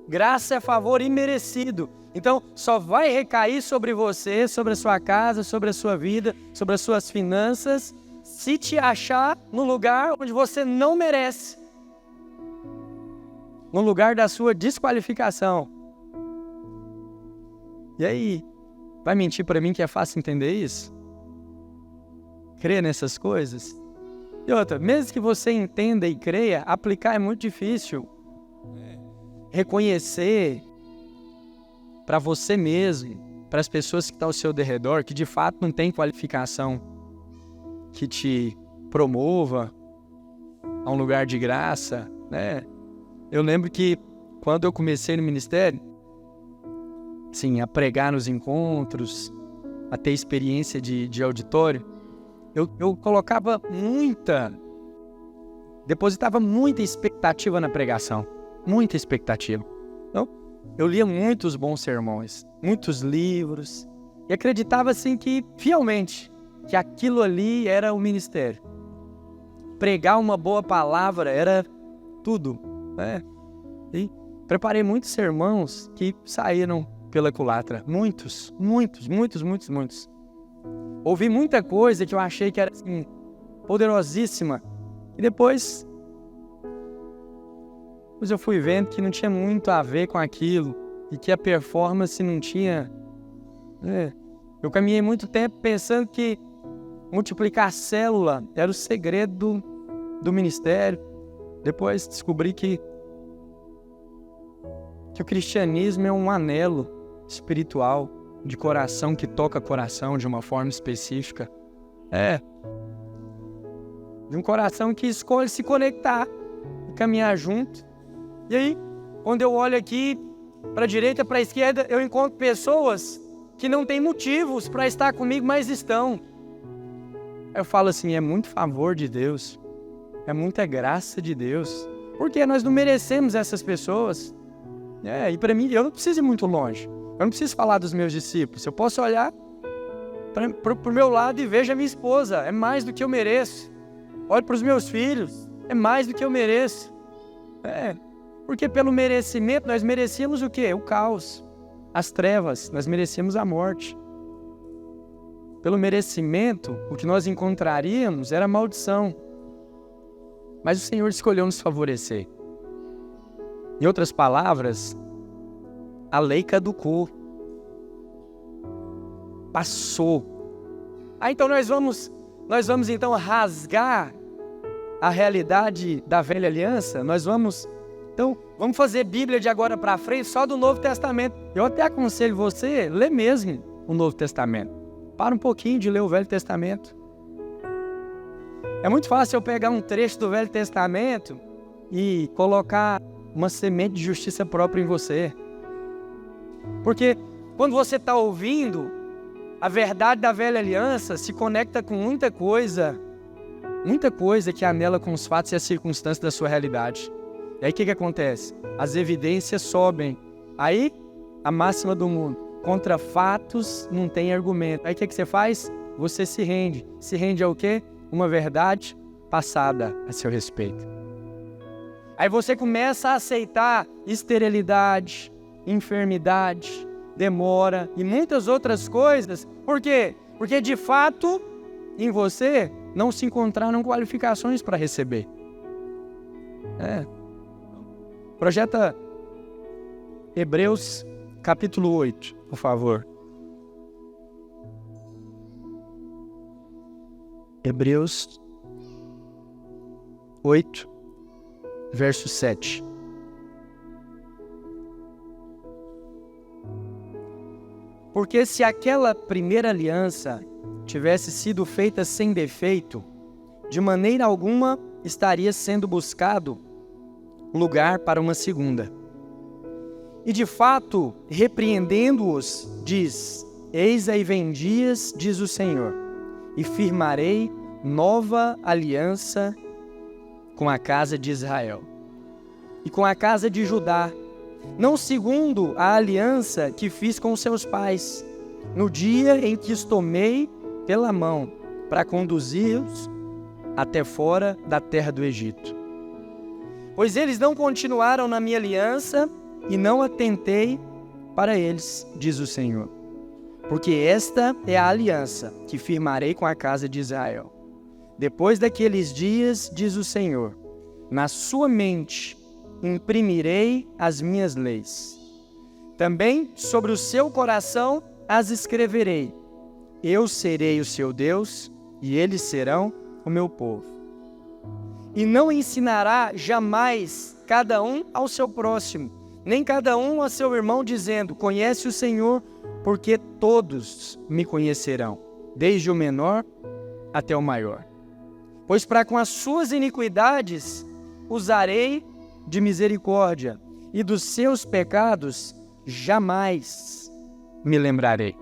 Graça é favor imerecido. Então só vai recair sobre você, sobre a sua casa, sobre a sua vida, sobre as suas finanças, se te achar no lugar onde você não merece. No lugar da sua desqualificação. E aí? Vai mentir para mim que é fácil entender isso? Crer nessas coisas? E outra, mesmo que você entenda e creia, aplicar é muito difícil. Reconhecer para você mesmo, para as pessoas que estão ao seu derredor, que de fato não tem qualificação que te promova a um lugar de graça, né? Eu lembro que quando eu comecei no ministério, assim, a pregar nos encontros, a ter experiência de auditório, eu colocava depositava muita expectativa na pregação, muita expectativa. Então, eu lia muitos bons sermões, muitos livros, e acreditava assim que, fielmente, que aquilo ali era o ministério. Pregar uma boa palavra era tudo, né? E preparei muitos sermões que saíram pela culatra. Muitos. Ouvi muita coisa que eu achei que era assim, poderosíssima. E depois eu fui vendo que não tinha muito a ver com aquilo. E que a performance não tinha... Eu caminhei muito tempo pensando que multiplicar célula era o segredo do ministério. Depois descobri que o cristianismo é um anelo espiritual de coração que toca coração de uma forma específica. De um coração que escolhe se conectar e caminhar junto. E aí, quando eu olho aqui para a direita, para a esquerda, eu encontro pessoas que não têm motivos para estar comigo, mas estão. Eu falo assim, é muito favor de Deus, é muita graça de Deus, porque nós não merecemos essas pessoas. E para mim, eu não preciso ir muito longe, eu não preciso falar dos meus discípulos, eu posso olhar para o meu lado e vejo a minha esposa, é mais do que eu mereço. Olho para os meus filhos, é mais do que eu mereço. Porque pelo merecimento, nós merecíamos o quê? O caos, as trevas, nós merecíamos a morte. Pelo merecimento, o que nós encontraríamos era maldição. Mas o Senhor escolheu nos favorecer. Em outras palavras, a lei caducou. Passou. Então nós vamos então rasgar a realidade da velha aliança. Então, vamos fazer Bíblia de agora para frente só do Novo Testamento. Eu até aconselho você, ler mesmo o Novo Testamento. Para um pouquinho de ler o Velho Testamento. É muito fácil eu pegar um trecho do Velho Testamento e colocar uma semente de justiça própria em você. Porque quando você está ouvindo, a verdade da velha aliança se conecta com muita coisa que anela com os fatos e as circunstâncias da sua realidade. E aí o que acontece? As evidências sobem. Aí, a máxima do mundo, contra fatos não tem argumento. Aí o que você faz? Você se rende. Se rende ao quê? Uma verdade passada a seu respeito. Aí você começa a aceitar esterilidade, enfermidade, demora e muitas outras coisas. Por quê? Porque de fato, em você, não se encontraram qualificações para receber. Projeta Hebreus capítulo 8, por favor. Hebreus 8, verso 7. Porque se aquela primeira aliança tivesse sido feita sem defeito, de maneira alguma estaria sendo buscado lugar para uma segunda. E de fato, repreendendo-os, diz: Eis aí vem dias, diz o Senhor, e firmarei nova aliança com a casa de Israel e com a casa de Judá, não segundo a aliança que fiz com seus pais, no dia em que os tomei pela mão para conduzi-los até fora da terra do Egito. Pois eles não continuaram na minha aliança e não atentei para eles, diz o Senhor. Porque esta é a aliança que firmarei com a casa de Israel. Depois daqueles dias, diz o Senhor, na sua mente imprimirei as minhas leis. Também sobre o seu coração as escreverei. Eu serei o seu Deus e eles serão o meu povo. E não ensinará jamais cada um ao seu próximo, nem cada um a seu irmão, dizendo: conhece o Senhor, porque todos me conhecerão, desde o menor até o maior. Pois para com as suas iniquidades usarei de misericórdia, e dos seus pecados jamais me lembrarei.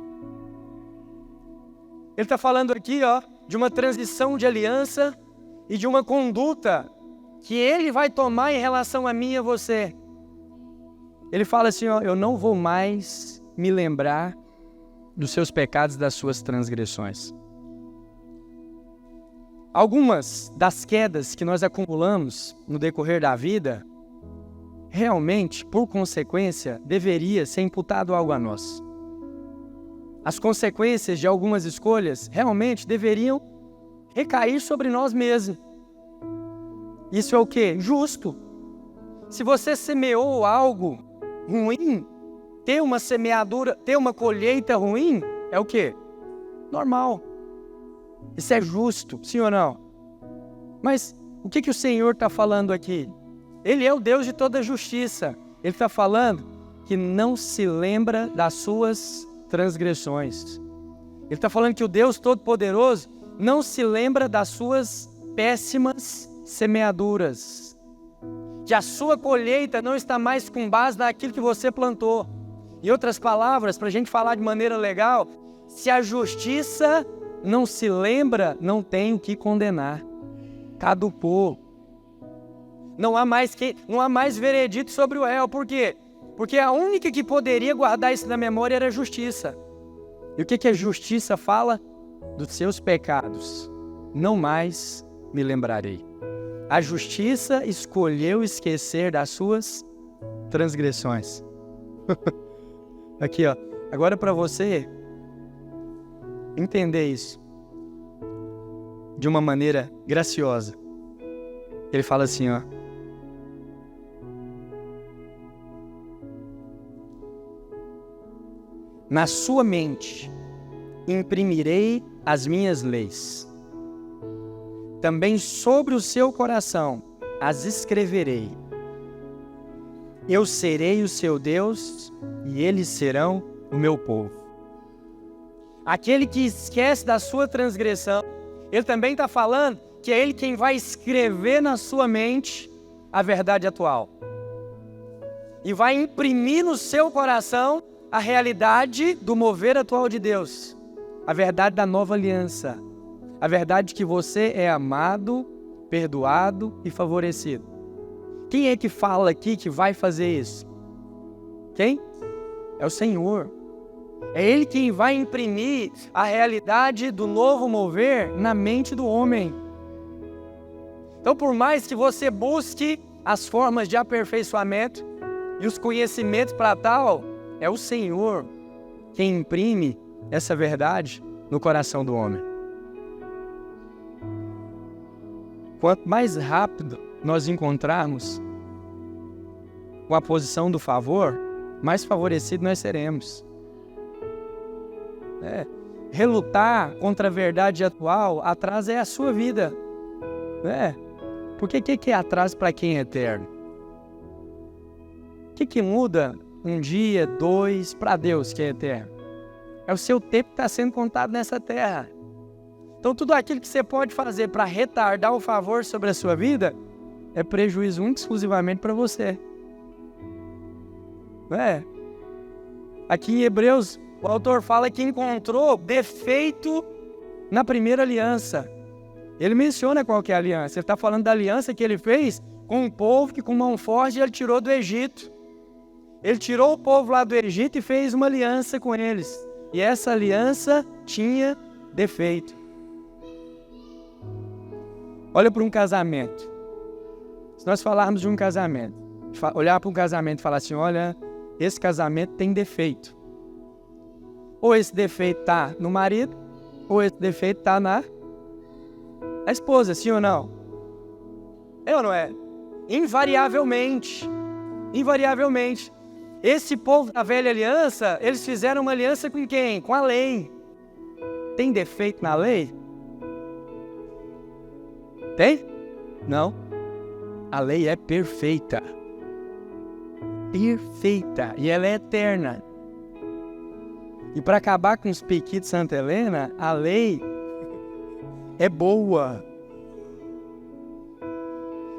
Ele está falando aqui, de uma transição de aliança e de uma conduta que ele vai tomar em relação a mim e a você. Ele fala assim, eu não vou mais me lembrar dos seus pecados e das suas transgressões. Algumas das quedas que nós acumulamos no decorrer da vida, realmente, por consequência, deveria ser imputado algo a nós. As consequências de algumas escolhas realmente deveriam recair sobre nós mesmos. Isso é o quê? Justo. Se você semeou algo ruim, ter uma semeadura, ter uma colheita ruim, é o quê? Normal. Isso é justo, sim ou não? Mas o que o Senhor está falando aqui? Ele é o Deus de toda justiça. Ele está falando que não se lembra das suas transgressões. Ele está falando que o Deus Todo-Poderoso não se lembra das suas péssimas semeaduras. Que a sua colheita não está mais com base naquilo que você plantou. Em outras palavras, para a gente falar de maneira legal, se a justiça não se lembra, não tem o que condenar. Caducou. Não há mais veredito sobre o réu. Por quê? Porque a única que poderia guardar isso na memória era a justiça. E o que a justiça fala? Dos seus pecados. Não mais me lembrarei. A justiça escolheu esquecer das suas transgressões. Aqui, agora para você entender isso de uma maneira graciosa. Ele fala assim, na sua mente imprimirei as minhas leis. Também sobre o seu coração as escreverei. Eu serei o seu Deus e eles serão o meu povo. Aquele que esquece da sua transgressão, ele também está falando que é ele quem vai escrever na sua mente a verdade atual. E vai imprimir no seu coração a realidade do mover atual de Deus. A verdade da nova aliança. A verdade de que você é amado, perdoado e favorecido. Quem é que fala aqui que vai fazer isso? Quem? É o Senhor. É Ele quem vai imprimir a realidade do novo mover na mente do homem. Então, por mais que você busque as formas de aperfeiçoamento e os conhecimentos para tal, é o Senhor quem imprime essa verdade no coração do homem. Quanto mais rápido nós encontrarmos com a posição do favor, mais favorecidos nós seremos. Relutar contra a verdade atual, atraso é a sua vida. Porque o que é atraso para quem é eterno? O que muda um dia, 2, para Deus que é eterno? É o seu tempo que está sendo contado nessa terra. Então tudo aquilo que você pode fazer para retardar o favor sobre a sua vida é prejuízo único exclusivamente para você. Aqui em Hebreus, o autor fala que encontrou defeito na primeira aliança. Ele menciona qual que é a aliança. Ele está falando da aliança que ele fez com um povo que com mão forte ele tirou do Egito. Ele tirou o povo lá do Egito e fez uma aliança com eles. E essa aliança tinha defeito. Olha para um casamento. Se nós falarmos de um casamento, olhar para um casamento e falar assim, olha, esse casamento tem defeito. Ou esse defeito está no marido, ou esse defeito está na esposa, sim ou não? É ou não é? Invariavelmente. Invariavelmente. Esse povo da velha aliança, eles fizeram uma aliança com quem? Com a lei. Tem defeito na lei? Tem? Não. A lei é perfeita. Perfeita. E ela é eterna. E para acabar com os piquitos de Santa Helena, a lei é boa.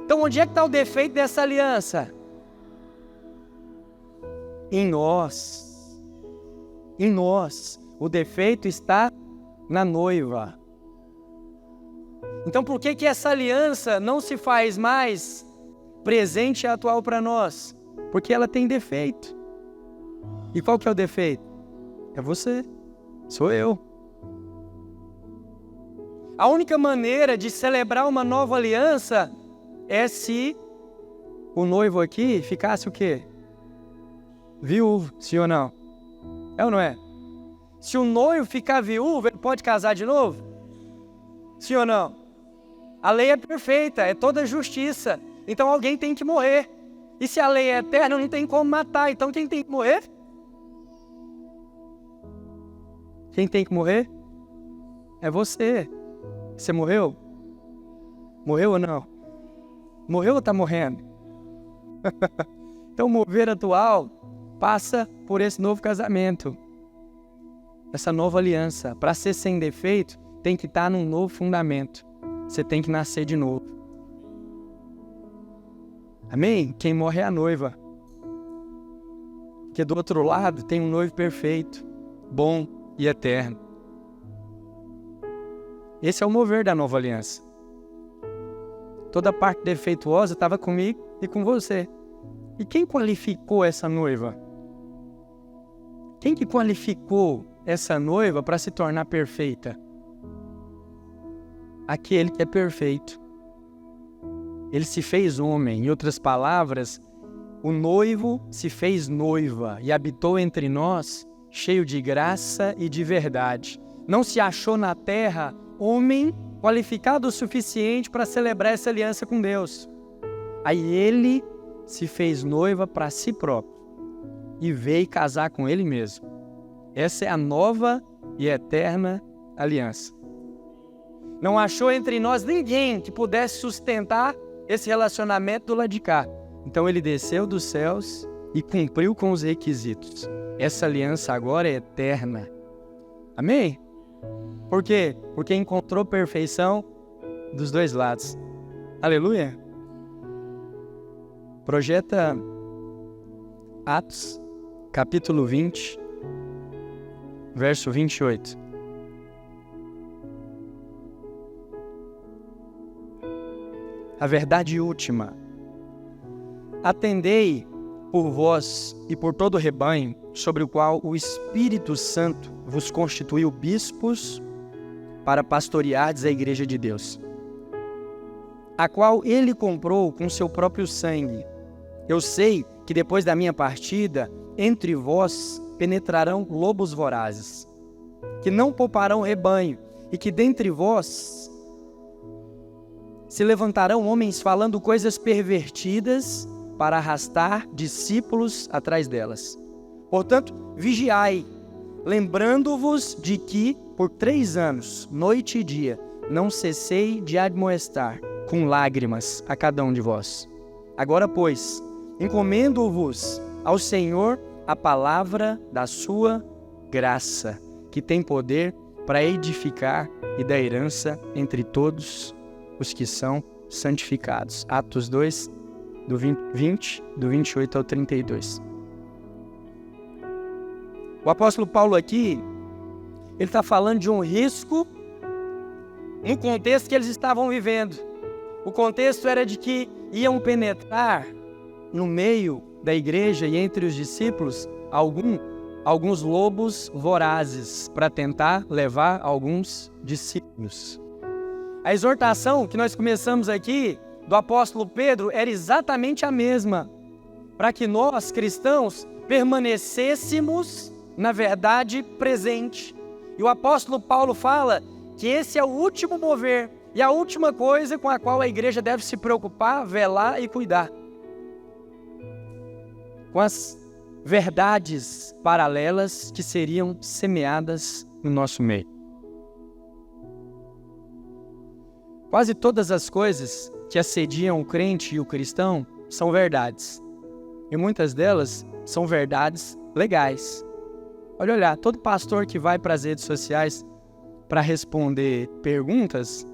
Então, onde é que está o defeito dessa aliança? Em nós. Em nós. O defeito está na noiva. Então, por que essa aliança não se faz mais presente e atual para nós? Porque ela tem defeito. E qual que é o defeito? É você. Sou eu. A única maneira de celebrar uma nova aliança é se o noivo aqui ficasse o quê? Viúvo, sim ou não? É ou não é? Se o noivo ficar viúvo, ele pode casar de novo? Sim ou não? A lei é perfeita, é toda justiça. Então alguém tem que morrer. E se a lei é eterna, não tem como matar. Então quem tem que morrer? Quem tem que morrer? É você. Você morreu? Morreu ou não? Morreu ou está morrendo? Então o mover atual passa por esse novo casamento. Essa nova aliança. Para ser sem defeito, tem que estar num novo fundamento. Você tem que nascer de novo. Amém? Quem morre é a noiva. Porque do outro lado tem um noivo perfeito, bom e eterno. Esse é o mover da nova aliança. Toda parte defeituosa estava comigo e com você. E quem qualificou essa noiva? Quem que qualificou essa noiva para se tornar perfeita? Aquele que é perfeito. Ele se fez homem. Em outras palavras, o noivo se fez noiva e habitou entre nós, cheio de graça e de verdade. Não se achou na terra homem qualificado o suficiente para celebrar essa aliança com Deus. Aí ele se fez noiva para si próprio e veio casar com ele mesmo. Essa é a nova e eterna aliança. Não achou entre nós ninguém que pudesse sustentar esse relacionamento do lado de cá. Então ele desceu dos céus e cumpriu com os requisitos. Essa aliança agora é eterna. Amém? Por quê? Porque encontrou perfeição dos dois lados. Aleluia? Projeta Atos, capítulo 20, verso 28. A verdade última. Atendei por vós e por todo o rebanho, sobre o qual o Espírito Santo vos constituiu bispos para pastoreardes a igreja de Deus, a qual ele comprou com seu próprio sangue. Eu sei que depois da minha partida, entre vós penetrarão lobos vorazes, que não pouparão rebanho, e que dentre vós se levantarão homens falando coisas pervertidas para arrastar discípulos atrás delas. Portanto, vigiai, lembrando-vos de que, por 3 anos, noite e dia, não cessei de admoestar com lágrimas a cada um de vós. Agora, pois, encomendo-vos ao Senhor a palavra da sua graça, que tem poder para edificar e dar herança entre todos os que são santificados. Atos 2, do 20, do 28 ao 32. O apóstolo Paulo aqui, ele está falando de um risco no contexto que eles estavam vivendo. O contexto era de que iam penetrar no meio da igreja e entre os discípulos alguns lobos vorazes para tentar levar alguns discípulos. A exortação que nós começamos aqui do apóstolo Pedro era exatamente a mesma, para que nós, cristãos, permanecêssemos na verdade presente. E o apóstolo Paulo fala que esse é o último mover e a última coisa com a qual a igreja deve se preocupar, velar e cuidar. Com as verdades paralelas que seriam semeadas no nosso meio. Quase todas as coisas que assediam o crente e o cristão são verdades. E muitas delas são verdades legais. Olha, todo pastor que vai para as redes sociais para responder perguntas,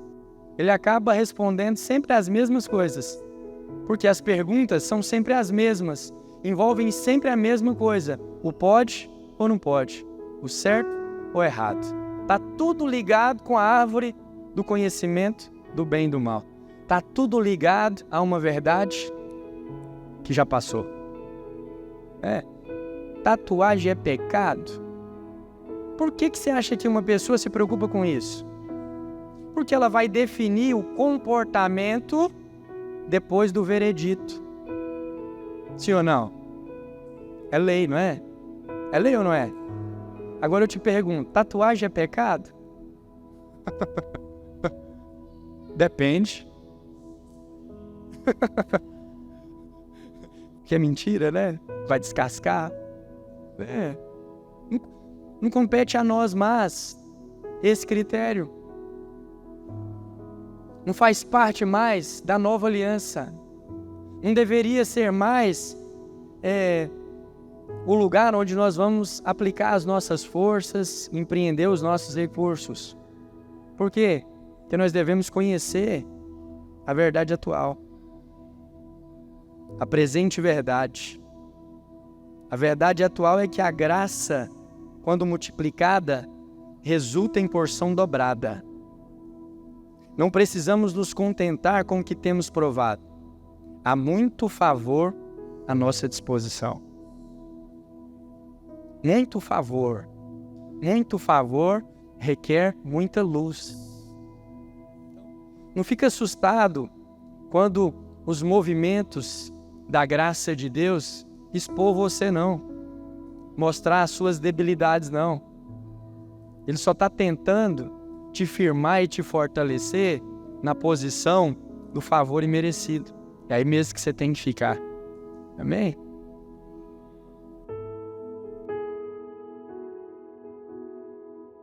ele acaba respondendo sempre as mesmas coisas. Porque as perguntas são sempre as mesmas, envolvem sempre a mesma coisa: o pode ou não pode, o certo ou errado. Está tudo ligado com a árvore do conhecimento do bem e do mal. Está tudo ligado a uma verdade que já passou. Tatuagem é pecado? Por que você acha que uma pessoa se preocupa com isso? Porque ela vai definir o comportamento depois do veredito. Sim ou não? É lei, não é? É lei ou não é? Agora eu te pergunto, tatuagem é pecado? Depende. Que é mentira, né? Vai descascar. Não compete a nós mais esse critério. Não faz parte mais da nova aliança. Não deveria ser mais o lugar onde nós vamos aplicar as nossas forças, empreender os nossos recursos. Por quê? Porque nós devemos conhecer a verdade atual. A presente verdade. A verdade atual é que a graça, quando multiplicada, resulta em porção dobrada. Não precisamos nos contentar com o que temos provado. Há muito favor à nossa disposição. Muito favor requer muita luz. Não fica assustado quando os movimentos da graça de Deus expor você, não. Mostrar as suas debilidades, não. Ele só está tentando te firmar e te fortalecer na posição do favor imerecido. É aí mesmo que você tem que ficar. Amém?